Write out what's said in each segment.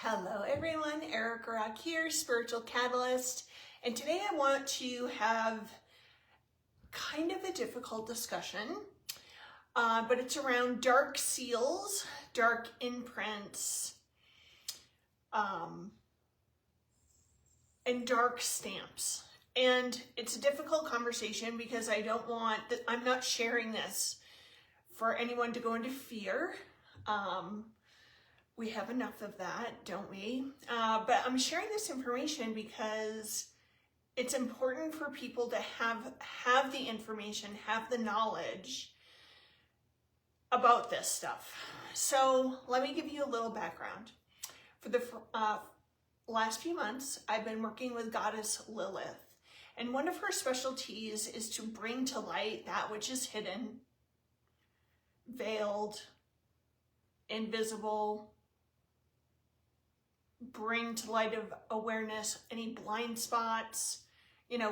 Hello everyone, Erica Rock here, Spiritual Catalyst, and today I want to have kind of a difficult discussion, but it's around dark seals, dark imprints, and dark stamps. And it's a difficult conversation because I'm not sharing this for anyone to go into fear. We have enough of that, don't we? But I'm sharing this information because it's important for people to have the information, have the knowledge about this stuff. So let me give you a little background. For the last few months, I've been working with Goddess Lilith, and one of her specialties is to bring to light that which is hidden, veiled, invisible, bring to light of awareness any blind spots,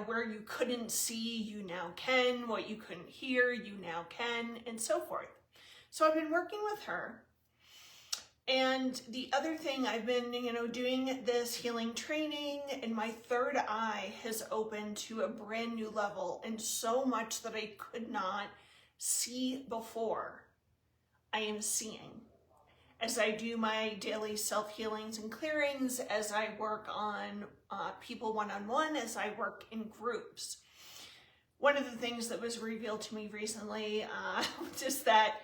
where you couldn't see, you now can, what you couldn't hear, you now can, and so forth. So I've been working with her. And the other thing, I've been, doing this healing training, and my third eye has opened to a brand new level, and so much that I could not see before, I am seeing. As I do my daily self-healings and clearings, as I work on people one-on-one, as I work in groups. One of the things that was revealed to me recently is that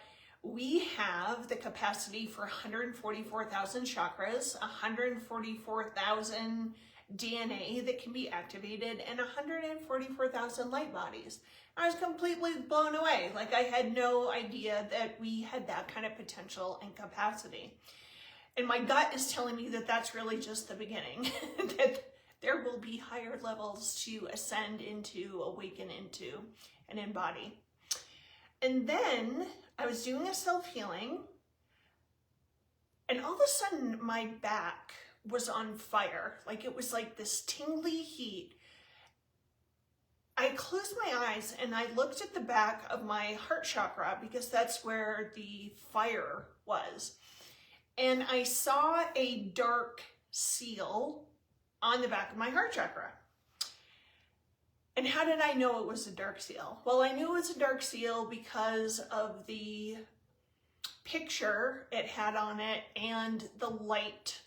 we have the capacity for 144,000 chakras, 144,000 DNA that can be activated, and 144,000 light bodies. I was completely blown away. Like, I had no idea that we had that kind of potential and capacity. And my gut is telling me that that's really just the beginning, that there will be higher levels to ascend into, awaken into, and embody. And then I was doing a self-healing, and all of a sudden my back was on fire. Like, it was like this tingly heat. I closed my eyes and I looked at the back of my heart chakra because that's where the fire was. And I saw a dark seal on the back of my heart chakra. And how did I know it was a dark seal? Well, I knew it was a dark seal because of the picture it had on it and the light,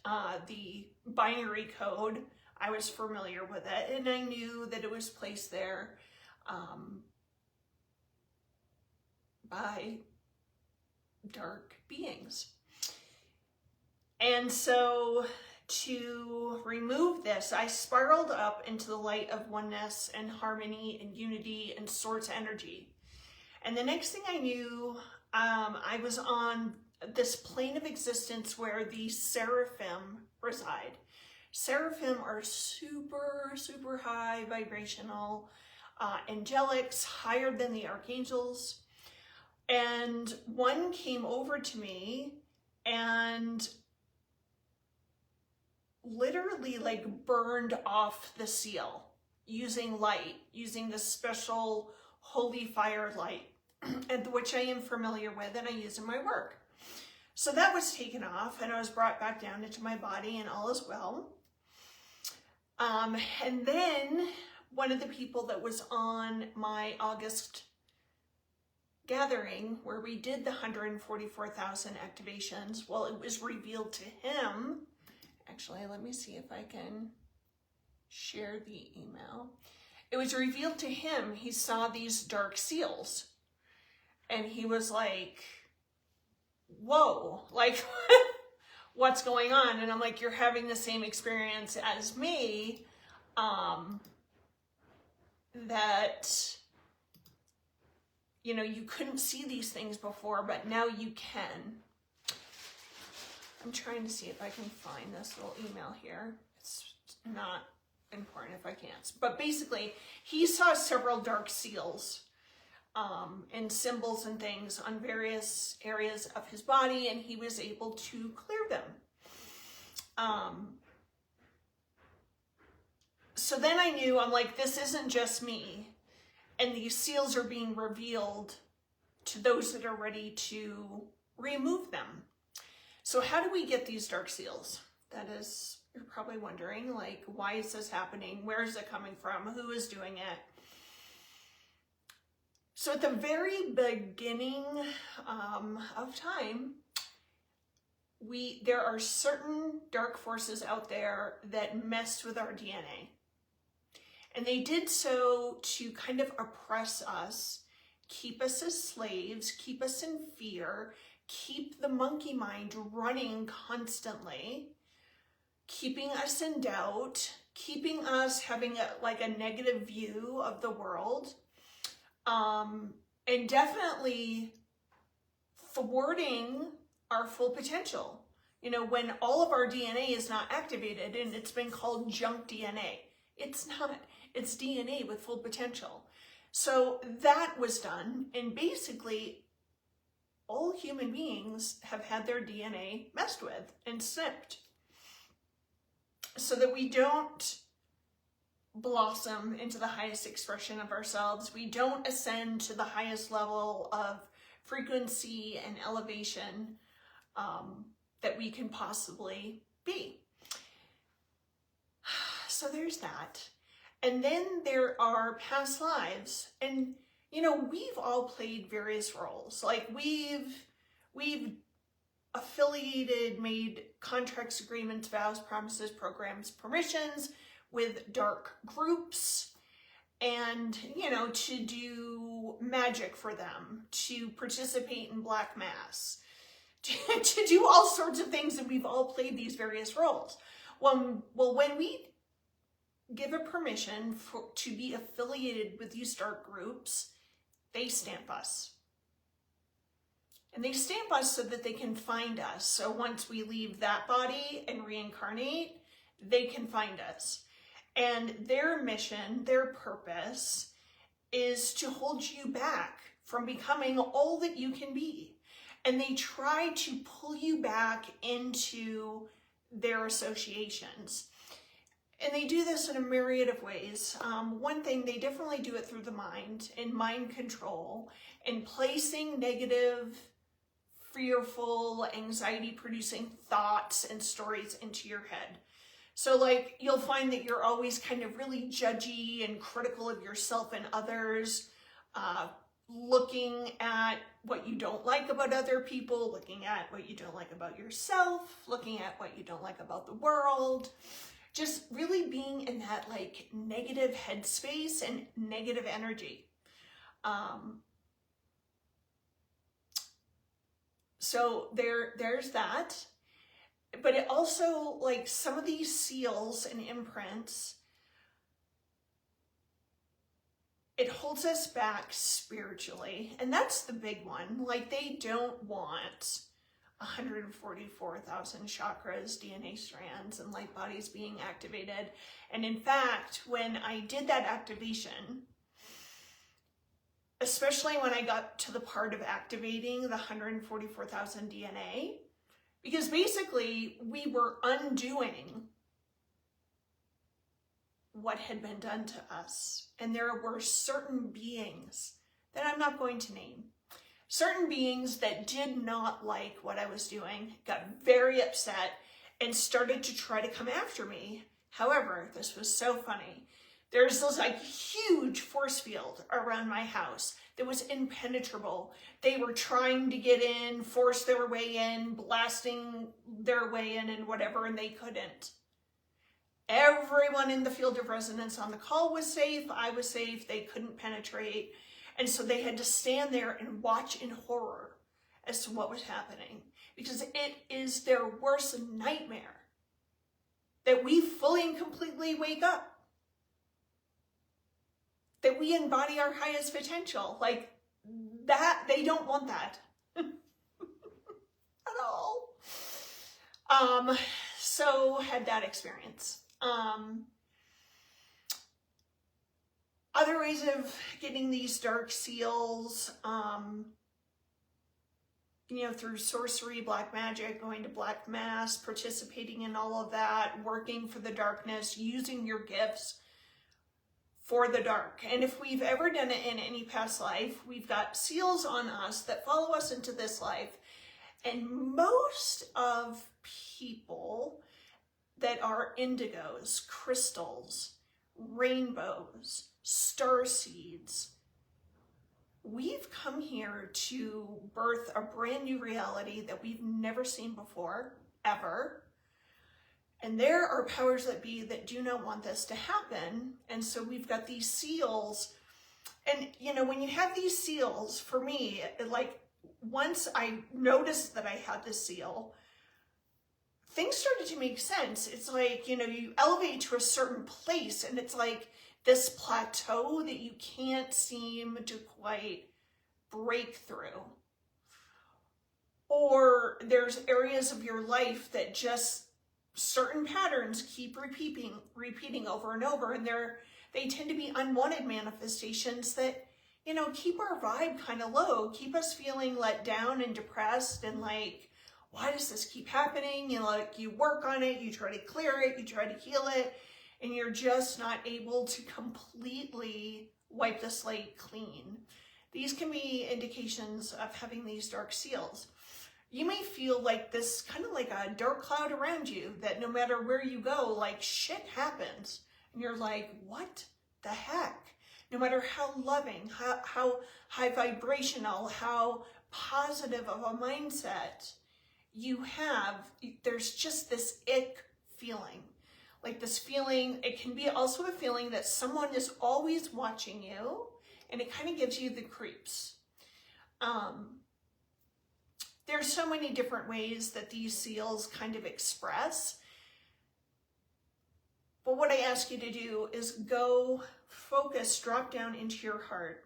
the binary code. I was familiar with it, and I knew that it was placed there by dark beings. And so to remove this, I spiraled up into the light of oneness and harmony and unity and source energy. And the next thing I knew, I was on this plane of existence where the seraphim reside. Seraphim are super, super high vibrational angelics, higher than the archangels. And one came over to me and literally like burned off the seal using light, using this special holy fire light, which I am familiar with and I use in my work. So that was taken off and I was brought back down into my body and all is well. And then one of the people that was on my August gathering where we did the 144,000 activations, well, it was revealed to him. Actually, let me see if I can share the email. It was revealed to him, he saw these dark seals and he was like, whoa, like, what's going on? And I'm like, you're having the same experience as me, that, you couldn't see these things before, but now you can. I'm trying to see if I can find this little email here. It's not important if I can't. But basically, he saw several dark seals and symbols and things on various areas of his body, and he was able to clear them. So then I knew, I'm like, this isn't just me, and these seals are being revealed to those that are ready to remove them. So how do we get these dark seals? That is, you're probably wondering, like, why is this happening? Where is it coming from? Who is doing it? So at the very beginning of time, there are certain dark forces out there that messed with our DNA. And they did so to kind of oppress us, keep us as slaves, keep us in fear, keep the monkey mind running constantly, keeping us in doubt, keeping us having a negative view of the world, and definitely thwarting our full potential. You know, when all of our DNA is not activated, and it's been called junk DNA. It's not, it's DNA with full potential. So that was done, and basically all human beings have had their DNA messed with and snipped so that we don't blossom into the highest expression of ourselves. We don't ascend to the highest level of frequency and elevation that we can possibly be. So there's that. And then there are past lives. And, you know, we've all played various roles. Like we've affiliated, made contracts, agreements, vows, promises, programs, permissions with dark groups, and, you know, to do magic for them, to participate in black mass, to do all sorts of things, and we've all played these various roles. Well, when we give a permission to be affiliated with these dark groups, they stamp us. And they stamp us so that they can find us. So once we leave that body and reincarnate, they can find us. And their mission, their purpose, is to hold you back from becoming all that you can be. And they try to pull you back into their associations. And they do this in a myriad of ways. One thing, they definitely do it through the mind, and mind control, and placing negative, fearful, anxiety-producing thoughts and stories into your head. So like, you'll find that you're always kind of really judgy and critical of yourself and others, looking at what you don't like about other people, looking at what you don't like about yourself, looking at what you don't like about the world, just really being in that like negative headspace and negative energy. So there's that. But it also, like, some of these seals and imprints, it holds us back spiritually. And that's the big one. Like, they don't want 144,000 chakras, DNA strands, and light bodies being activated. And in fact, when I did that activation, especially when I got to the part of activating the 144,000 DNA, because basically we were undoing what had been done to us. And there were certain beings that I'm not going to name, certain beings that did not like what I was doing, got very upset, and started to try to come after me. However, this was so funny. There's this like huge force field around my house that was impenetrable. They were trying to get in, force their way in, blasting their way in and whatever, and they couldn't. Everyone in the field of resonance on the call was safe. I was safe. They couldn't penetrate. And so they had to stand there and watch in horror as to what was happening, because it is their worst nightmare that we fully and completely wake up, that we embody our highest potential. Like that, they don't want that at all. So had that experience. Other ways of getting these dark seals, you know, through sorcery, black magic, going to black mass, participating in all of that, working for the darkness, using your gifts for the dark. And if we've ever done it in any past life, we've got seals on us that follow us into this life. And most of people that are indigos, crystals, rainbows, star seeds. We've come here to birth a brand new reality that we've never seen before, ever. And there are powers that be that do not want this to happen. And so we've got these seals. And, you know, when you have these seals, for me, like, once I noticed that I had this seal, things started to make sense. It's like, you know, you elevate to a certain place and it's like this plateau that you can't seem to quite break through. Or there's areas of your life that just certain patterns keep repeating over and over, and they tend to be unwanted manifestations that, you know, keep our vibe kind of low, keep us feeling let down and depressed and like, why does this keep happening? You know, like you work on it, you try to clear it, you try to heal it, and you're just not able to completely wipe the slate clean. These can be indications of having these dark seals. You may feel like this kind of like a dark cloud around you, that no matter where you go, like shit happens. And you're like, what the heck? No matter how loving, how high vibrational, how positive of a mindset you have, there's just this ick feeling. Like this feeling, it can be also a feeling that someone is always watching you, and it kind of gives you the creeps. There's so many different ways that these seals kind of express. But what I ask you to do is go focus, drop down into your heart,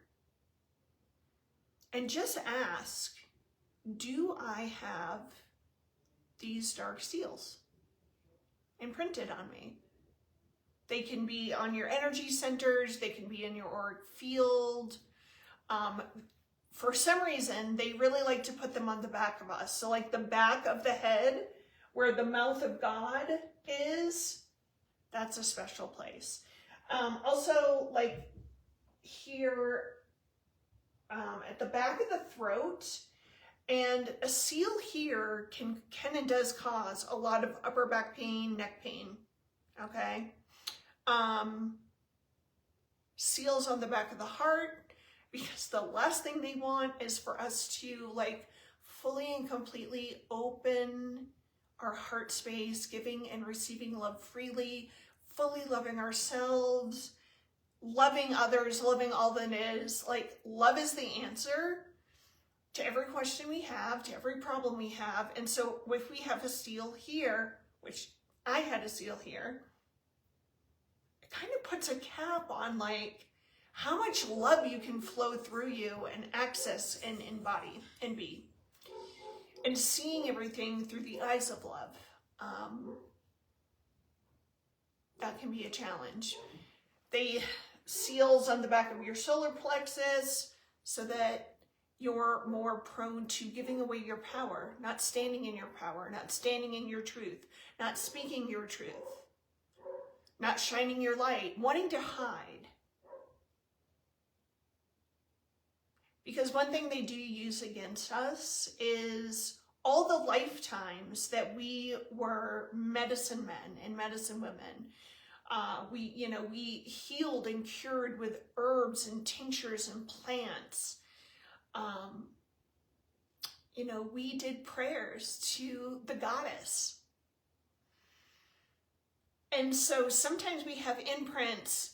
and just ask, do I have these dark seals imprinted on me? They can be on your energy centers, they can be in your auric field. For some reason, they really like to put them on the back of us. So like the back of the head, where the mouth of God is, that's a special place. Also, like here at the back of the throat, and a seal here can and does cause a lot of upper back pain, neck pain, okay? Seals on the back of the heart, because the last thing they want is for us to like fully and completely open our heart space, giving and receiving love freely, fully loving ourselves, loving others, loving all that is. Like, love is the answer to every question we have, to every problem we have. And so if we have a seal here, which I had a seal here, it kind of puts a cap on like how much love you can flow through you and access and embody and be. And seeing everything through the eyes of love. That can be a challenge. They seals on the back of your solar plexus so that you're more prone to giving away your power, not standing in your power, not standing in your truth, not speaking your truth, not shining your light, wanting to hide. Because one thing they do use against us is all the lifetimes that we were medicine men and medicine women. We healed and cured with herbs and tinctures and plants. We did prayers to the goddess. And so sometimes we have imprints.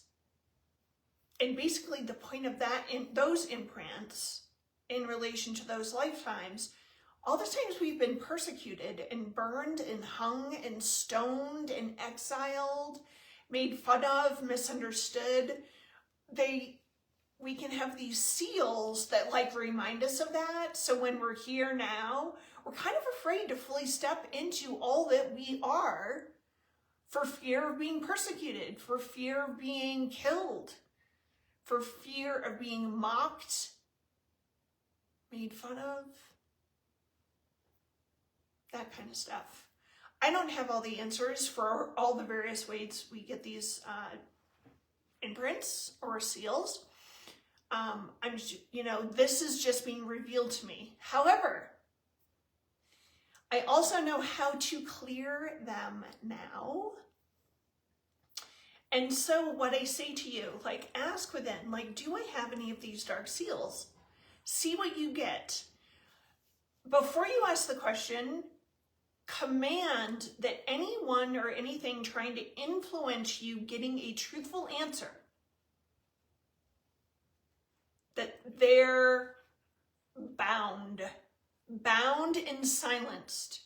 And basically the point of that, in those imprints in relation to those lifetimes, all the times we've been persecuted and burned and hung and stoned and exiled, made fun of, misunderstood, we can have these seals that like remind us of that. So when we're here now, we're kind of afraid to fully step into all that we are for fear of being persecuted, for fear of being killed, for fear of being mocked, made fun of, that kind of stuff. I don't have all the answers for all the various ways we get these imprints or seals. This is just being revealed to me. However, I also know how to clear them now. And so what I say to you, like, ask within, like, do I have any of these dark seals? See what you get. Before you ask the question, command that anyone or anything trying to influence you getting a truthful answer, that they're bound and silenced.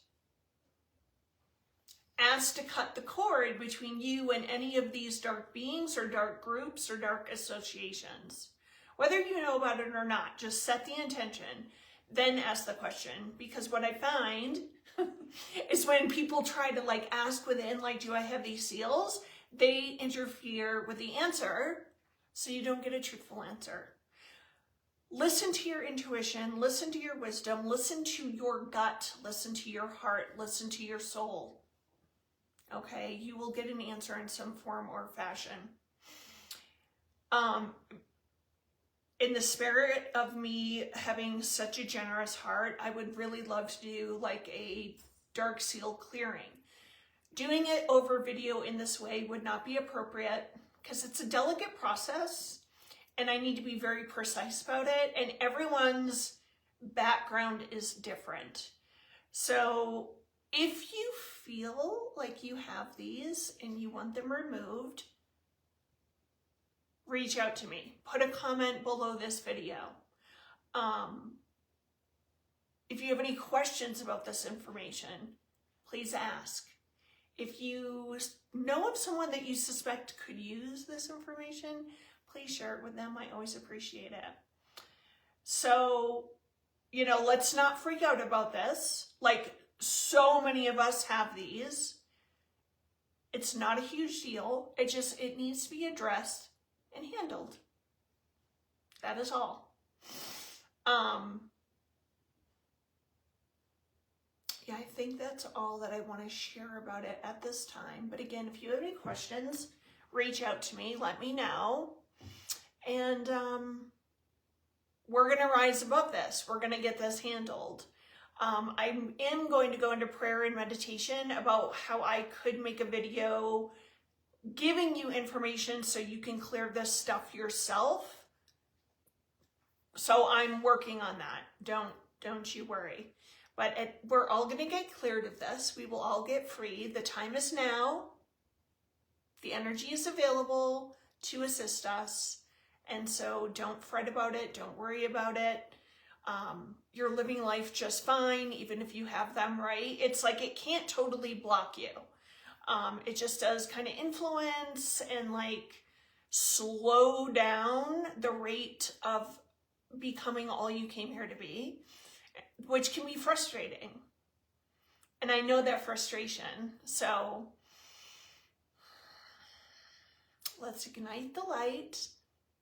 Ask to cut the cord between you and any of these dark beings or dark groups or dark associations. Whether you know about it or not, just set the intention, then ask the question. Because what I find is when people try to like ask within, like, do I have these seals? They interfere with the answer, so you don't get a truthful answer. Listen to your intuition, listen to your wisdom, listen to your gut, listen to your heart, listen to your soul. Okay, you will get an answer in some form or fashion. In the spirit of me having such a generous heart, I would really love to do like a dark seal clearing. Doing it over video in this way would not be appropriate because it's a delicate process and I need to be very precise about it, and everyone's background is different. So if you feel like you have these and you want them removed, reach out to me. Put a comment below this video. If you have any questions about this information, please ask. If you know of someone that you suspect could use this information, please share it with them. I always appreciate it. So, you know, let's not freak out about this. Like, so many of us have these. It's not a huge deal. It needs to be addressed and handled. That is all. Yeah, I think that's all that I want to share about it at this time. But again, if you have any questions, reach out to me, let me know. And we're going to rise above this. We're going to get this handled. I am going to go into prayer and meditation about how I could make a video giving you information so you can clear this stuff yourself. So I'm working on that. Don't you worry. But we're all going to get cleared of this. We will all get free. The time is now. The energy is available to assist us. And so don't fret about it. Don't worry about it. You're living life just fine, even if you have them, right? It's like it can't totally block you. It just does kind of influence and like slow down the rate of becoming all you came here to be, which can be frustrating. And I know that frustration. So let's ignite the light.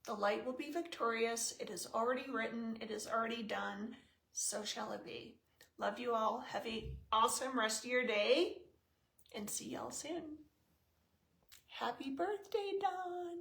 The light will be victorious. It is already written. It is already done. So shall it be. Love you all. Have an awesome rest of your day and see y'all soon. Happy birthday, Dawn.